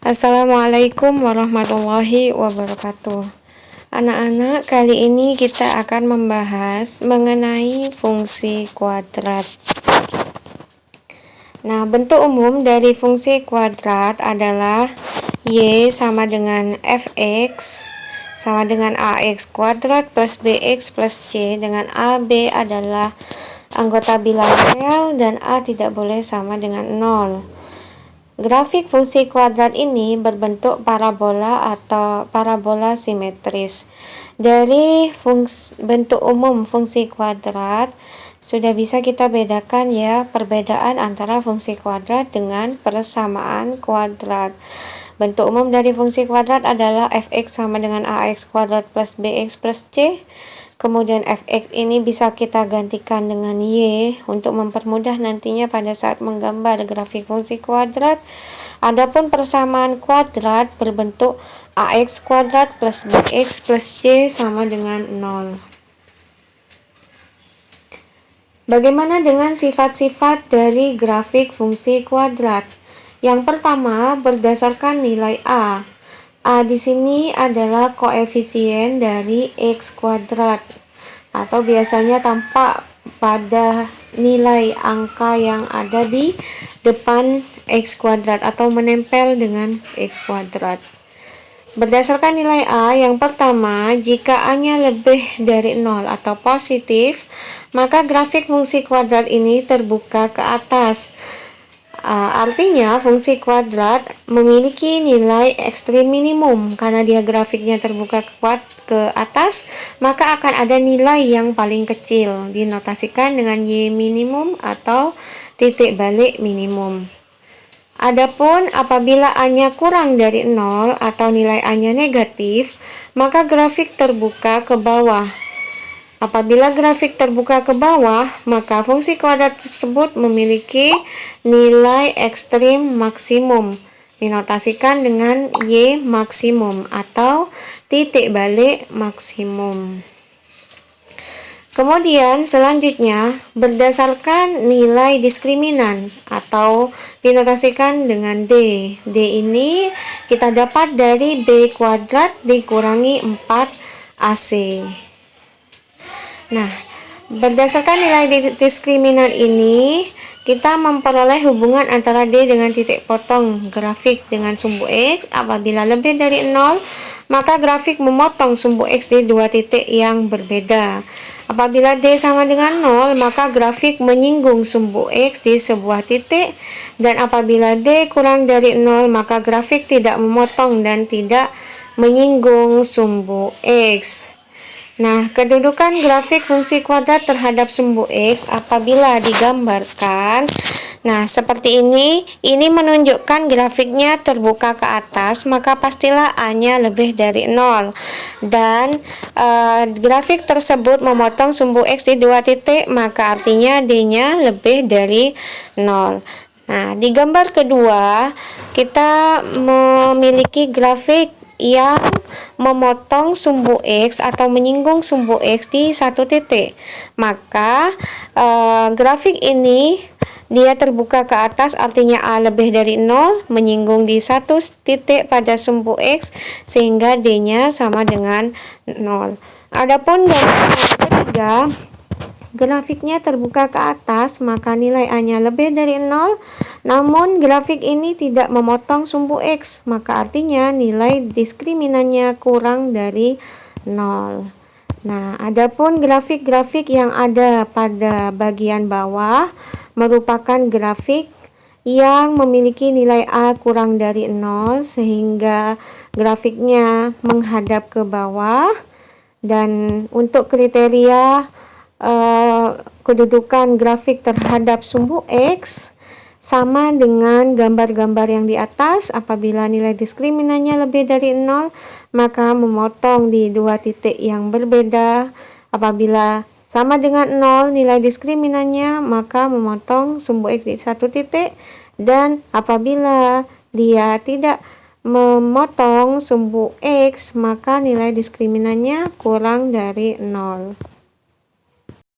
Assalamualaikum warahmatullahi wabarakatuh. Anak-anak, kali ini kita akan membahas mengenai fungsi kuadrat. Nah, bentuk umum dari fungsi kuadrat adalah Y sama dengan Fx sama dengan AX kuadrat plus BX plus C, dengan AB adalah anggota bilateral dan A tidak boleh sama dengan 0. Grafik fungsi kuadrat ini berbentuk parabola atau parabola simetris. Dari bentuk umum fungsi kuadrat, sudah bisa kita bedakan ya perbedaan antara fungsi kuadrat dengan persamaan kuadrat. Bentuk umum dari fungsi kuadrat adalah Fx sama dengan Ax kuadrat plus Bx plus C. Kemudian Fx ini bisa kita gantikan dengan Y untuk mempermudah nantinya pada saat menggambar grafik fungsi kuadrat. Adapun persamaan kuadrat berbentuk Ax kuadrat plus Bx plus C sama dengan 0. Bagaimana dengan sifat-sifat dari grafik fungsi kuadrat? Yang pertama, berdasarkan nilai A. A di sini adalah koefisien dari X kuadrat atau biasanya tampak pada nilai angka yang ada di depan X kuadrat atau menempel dengan X kuadrat. Berdasarkan nilai A, yang pertama, jika A-nya lebih dari 0 atau positif, maka grafik fungsi kuadrat ini terbuka ke atas. Artinya fungsi kuadrat memiliki nilai ekstrim minimum. Karena dia grafiknya terbuka ke atas, maka akan ada nilai yang paling kecil, dinotasikan dengan Y minimum atau titik balik minimum. Adapun apabila A-nya kurang dari 0 atau nilai A-nya negatif, maka grafik terbuka ke bawah. Apabila grafik terbuka ke bawah, maka fungsi kuadrat tersebut memiliki nilai ekstrim maksimum, dinotasikan dengan Y maksimum atau titik balik maksimum. Kemudian selanjutnya, berdasarkan nilai diskriminan atau dinotasikan dengan D. D ini kita dapat dari B kuadrat dikurangi 4AC. Nah, berdasarkan nilai diskriminan ini, kita memperoleh hubungan antara D dengan titik potong grafik dengan sumbu X. Apabila lebih dari 0, maka grafik memotong sumbu X di dua titik yang berbeda. Apabila D sama dengan 0, maka grafik menyinggung sumbu X di sebuah titik. Dan apabila D kurang dari 0, maka grafik tidak memotong dan tidak menyinggung sumbu X. Nah, kedudukan grafik fungsi kuadrat terhadap sumbu X apabila digambarkan, nah seperti ini menunjukkan grafiknya terbuka ke atas, maka pastilah A-nya lebih dari 0. Dan grafik tersebut memotong sumbu X di dua titik, maka artinya D-nya lebih dari 0. Nah, di gambar kedua, kita memiliki grafik yang memotong sumbu X atau menyinggung sumbu X di satu titik. Maka grafik ini dia terbuka ke atas, artinya A lebih dari 0, menyinggung di satu titik pada sumbu X sehingga D-nya sama dengan 0. Adapun gambar ketiga, grafiknya terbuka ke atas, maka nilai A-nya lebih dari 0, namun grafik ini tidak memotong sumbu X, maka artinya nilai diskriminannya kurang dari 0. Nah, adapun grafik-grafik yang ada pada bagian bawah merupakan grafik yang memiliki nilai A kurang dari 0, sehingga grafiknya menghadap ke bawah. Dan untuk kriteria kedudukan grafik terhadap sumbu X sama dengan gambar-gambar yang di atas. Apabila nilai diskriminannya lebih dari 0, maka memotong di dua titik yang berbeda. Apabila sama dengan 0 nilai diskriminannya, maka memotong sumbu X di satu titik. Dan apabila dia tidak memotong sumbu X, maka nilai diskriminannya kurang dari 0.